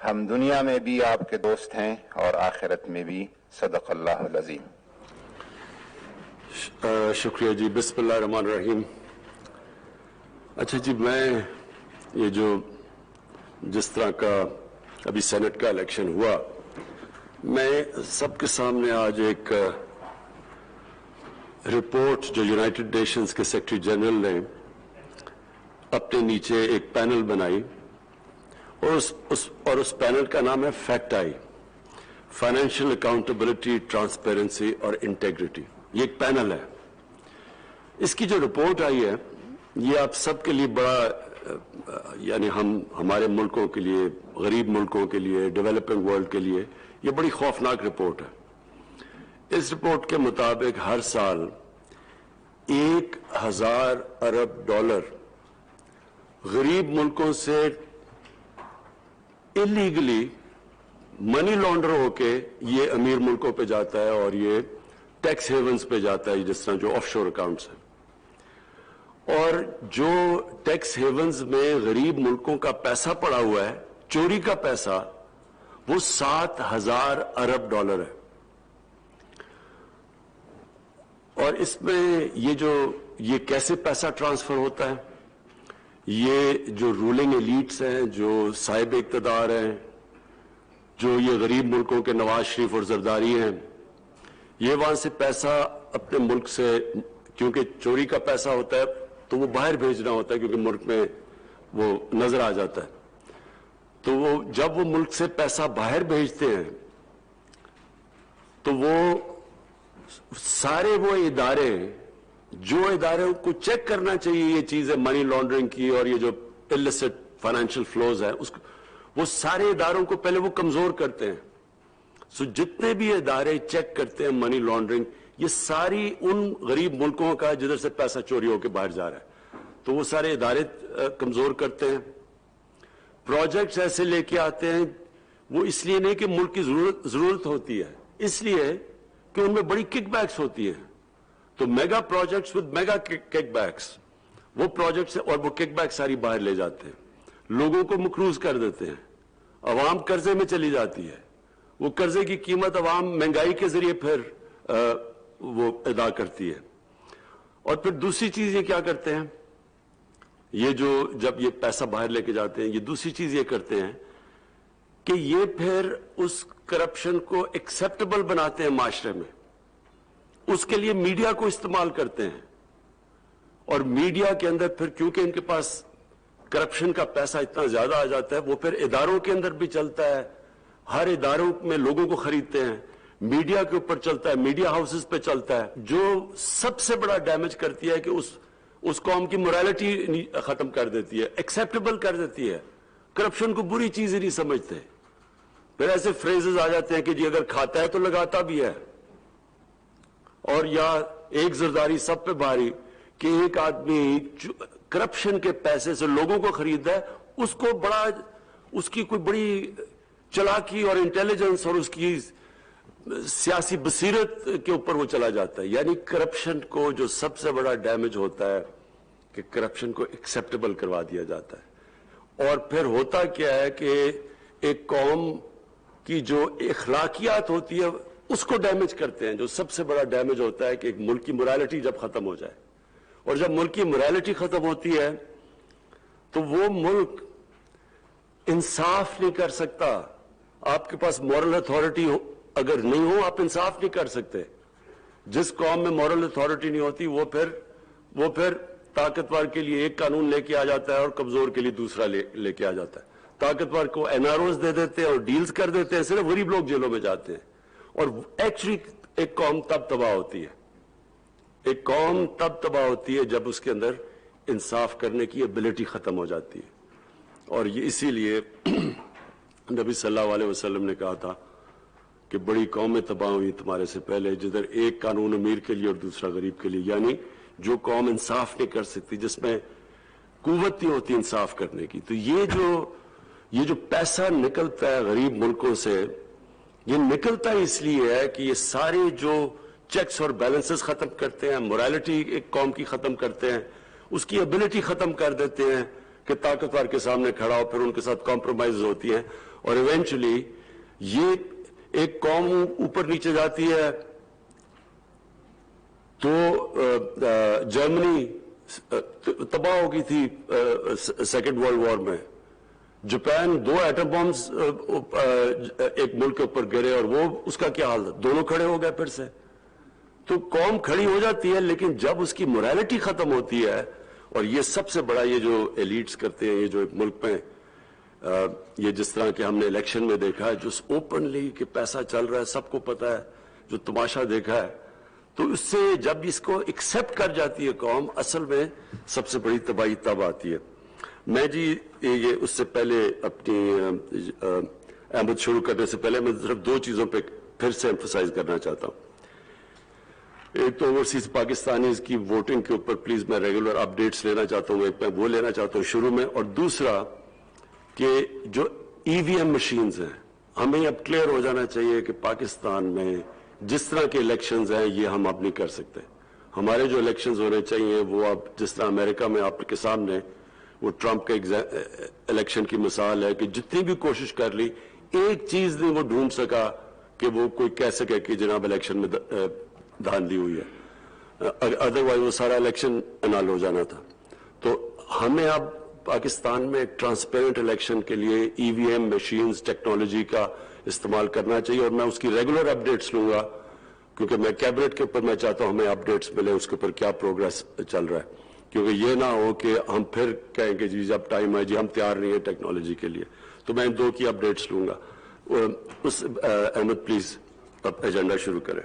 ہم دنیا میں بھی آپ کے دوست ہیں اور آخرت میں بھی. صدق اللہ العظیم. شکریہ جی. بسم اللہ الرحمن الرحیم. اچھا جی، میں یہ جو جس طرح کا ابھی سینٹ کا الیکشن ہوا، میں سب کے سامنے آج ایک رپورٹ جو یونائٹڈ نیشنز کے سیکرٹری جنرل نے اپنے نیچے ایک پینل بنائی، اور اس پینل کا نام ہے fact I, financial accountability, transparency اور انٹیگریٹی. یہ ایک پینل ہے. اس کی جو رپورٹ آئی ہے یہ آپ سب کے لیے بڑا، یعنی ہمارے ملکوں کے لیے، غریب ملکوں کے لیے، ڈیولپنگ ورلڈ کے لیے یہ بڑی خوفناک رپورٹ ہے. اس رپورٹ کے مطابق ہر سال 1000 ارب ڈالر غریب ملکوں سے اللیگلی منی لانڈر ہو کے یہ امیر ملکوں پہ جاتا ہے اور یہ ٹیکس ہیونز پہ جاتا ہے، جس طرح جو آف شور اکاؤنٹس ہیں. اور جو ٹیکس ہیونز میں غریب ملکوں کا پیسہ پڑا ہوا ہے، چوری کا پیسہ، وہ 7000 ارب ڈالر ہے. اور اس میں یہ کیسے پیسہ ٹرانسفر ہوتا ہے؟ یہ جو رولنگ ایلیٹس ہیں، جو صاحب اقتدار ہیں، جو یہ غریب ملکوں کے نواز شریف اور زرداری ہیں، یہ وہاں سے پیسہ اپنے ملک سے، کیونکہ چوری کا پیسہ ہوتا ہے تو وہ باہر بھیجنا ہوتا ہے کیونکہ ملک میں وہ نظر آ جاتا ہے. تو وہ جب وہ ملک سے پیسہ باہر بھیجتے ہیں تو وہ سارے وہ ادارے، جو ادارے کو چیک کرنا چاہیے یہ چیزیں منی لانڈرنگ کی اور یہ جو illicit فائنینشیل فلوز ہیں، وہ سارے اداروں کو پہلے وہ کمزور کرتے ہیں. سو جتنے بھی ادارے چیک کرتے ہیں منی لانڈرنگ، یہ ساری ان غریب ملکوں کا جدھر سے پیسہ چوری ہو کے باہر جا رہا ہے، تو وہ سارے ادارے کمزور کرتے ہیں. پروجیکٹس ایسے لے کے آتے ہیں، وہ اس لیے نہیں کہ ملک کی ضرورت ہوتی ہے، اس لیے کہ ان میں بڑی کک بیکس ہوتی ہیں. تو mega projects with mega kickbacks, وہ پروجیکٹس اور وہ کک بیک ساری باہر لے جاتے ہیں، لوگوں کو مقروض کر دیتے ہیں، عوام قرضے میں چلی جاتی ہے، وہ قرضے کی قیمت عوام مہنگائی کے ذریعے پھر وہ ادا کرتی ہے. اور پھر دوسری چیز یہ کیا کرتے ہیں، یہ جو جب یہ پیسہ باہر لے کے جاتے ہیں، یہ دوسری چیز یہ کرتے ہیں کہ یہ پھر اس کرپشن کو ایکسیپٹیبل بناتے ہیں معاشرے میں. اس کے لیے میڈیا کو استعمال کرتے ہیں، اور میڈیا کے اندر پھر کیونکہ ان کے پاس کرپشن کا پیسہ اتنا زیادہ آ جاتا ہے، وہ پھر اداروں کے اندر بھی چلتا ہے، ہر اداروں میں لوگوں کو خریدتے ہیں، میڈیا کے اوپر چلتا ہے، میڈیا ہاؤسز پہ چلتا ہے، جو سب سے بڑا ڈیمیج کرتی ہے کہ اس قوم کی morality ختم کر دیتی ہے، ایکسیپٹیبل کر دیتی ہے. کرپشن کو بری چیز ہی نہیں سمجھتے. پھر ایسے فریزز آ جاتے ہیں کہ جی اگر کھاتا ہے تو لگاتا بھی ہے، اور یا ایک زرداری سب پہ بھاری، کہ ایک آدمی کرپشن کے پیسے سے لوگوں کو خریدتا ہے، اس کی کوئی بڑی چلاکی اور انٹیلیجنس اور اس کی سیاسی بصیرت کے اوپر وہ چلا جاتا ہے. یعنی کرپشن کو جو سب سے بڑا ڈیمیج ہوتا ہے کہ کرپشن کو ایکسیپٹیبل کروا دیا جاتا ہے. اور پھر ہوتا کیا ہے کہ ایک قوم کی جو اخلاقیات ہوتی ہے اس کو ڈیمیج کرتے ہیں. جو سب سے بڑا ڈیمیج ہوتا ہے کہ ایک ملک کی morality جب ختم ہو جائے، اور جب ملک کی morality ختم ہوتی ہے تو وہ ملک انصاف نہیں کر سکتا. آپ کے پاس مورل اتھارٹی اگر نہیں ہو، آپ انصاف نہیں کر سکتے. جس قوم میں مورل اتھارٹی نہیں ہوتی، وہ پھر طاقتور کے لیے ایک قانون لے کے آ جاتا ہے اور کمزور کے لیے دوسرا لے کے آ جاتا ہے. طاقتور کو NROs دے دیتے ہیں اور ڈیلز کر دیتے ہیں، صرف غریب لوگ جیلوں میں جاتے ہیں. اور ایکچولی ایک قوم تب تباہ ہوتی ہے، ایک قوم تب تباہ ہوتی ہے جب اس کے اندر انصاف کرنے کی ایبلٹی ختم ہو جاتی ہے. اور یہ اسی لیے نبی صلی اللہ علیہ وسلم نے کہا تھا کہ بڑی قومیں تباہ ہوئی تمہارے سے پہلے، جدھر ایک قانون امیر کے لیے اور دوسرا غریب کے لیے. یعنی جو قوم انصاف نہیں کر سکتی، جس میں قوت نہیں ہوتی انصاف کرنے کی. تو یہ جو پیسہ نکلتا ہے غریب ملکوں سے، یہ نکلتا اس لیے ہے کہ یہ سارے جو چیکس اور بیلنسز ختم کرتے ہیں، morality ایک قوم کی ختم کرتے ہیں، اس کی ability ختم کر دیتے ہیں کہ طاقتور کے سامنے کھڑا ہو، پھر ان کے ساتھ کمپرومائز ہوتی ہیں. اور ایونچولی یہ ایک قوم اوپر نیچے جاتی ہے تو جرمنی تباہ ہو گئی تھی سیکنڈ ورلڈ وار میں. جاپان 2 ایٹم بمز ایک ملک کے اوپر گرے اور وہ اس کا کیا حال تھا, دونوں کھڑے ہو گئے پھر سے. تو قوم کھڑی ہو جاتی ہے, لیکن جب اس کی مورالٹی ختم ہوتی ہے, اور یہ سب سے بڑا یہ جو ایلیٹس کرتے ہیں, یہ جو ایک ملک میں یہ جس طرح کہ ہم نے الیکشن میں دیکھا ہے, جو اوپنلی کہ پیسہ چل رہا ہے, سب کو پتا ہے, جو تماشا دیکھا ہے, تو اس سے جب اس کو ایکسپٹ کر جاتی ہے قوم, اصل میں سب سے بڑی تباہی تب آتی ہے. میں جی یہ اس سے پہلے اپنی احمد شروع کرنے سے پہلے میں صرف 2 چیزوں پہ پھر سے ایمفسائز کرنا چاہتا ہوں. ایک تو اوورسیز پاکستانیز کی ووٹنگ کے اوپر پلیز میں ریگولر اپڈیٹس لینا چاہتا ہوں, ایک میں وہ لینا چاہتا ہوں شروع میں, اور دوسرا کہ جو ای وی ایم مشینز ہیں, ہمیں اب کلیئر ہو جانا چاہیے کہ پاکستان میں جس طرح کے الیکشنز ہیں یہ ہم اب نہیں کر سکتے. ہمارے جو الیکشنز ہونے چاہیے وہ اب جس طرح امریکہ میں آپ کے سامنے وہ ٹرمپ کے الیکشن کی مثال ہے کہ جتنی بھی کوشش کر لی, ایک چیز نہیں وہ ڈھونڈ سکا کہ وہ کوئی کہہ سکے کہ جناب الیکشن میں دھاندلی ہوئی ہے, ادروائز وہ سارا الیکشن انال ہو جانا تھا. تو ہمیں اب پاکستان میں ایک ٹرانسپیرنٹ الیکشن کے لیے ای وی ایم مشینز ٹیکنالوجی کا استعمال کرنا چاہیے, اور میں اس کی ریگولر اپڈیٹس لوں گا, کیونکہ میں کیبنٹ کے اوپر میں چاہتا ہوں ہمیں اپڈیٹس ملے اس کے اوپر کیا پروگرس چل رہا ہے, کیونکہ یہ نہ ہو کہ ہم پھر کہیں کہ جی جب ٹائم ہے جی ہم تیار نہیں ہیں ٹیکنالوجی کے لیے. تو میں ان 2 کی اپڈیٹس لوں گا. احمد پلیز اب ایجنڈا شروع کریں.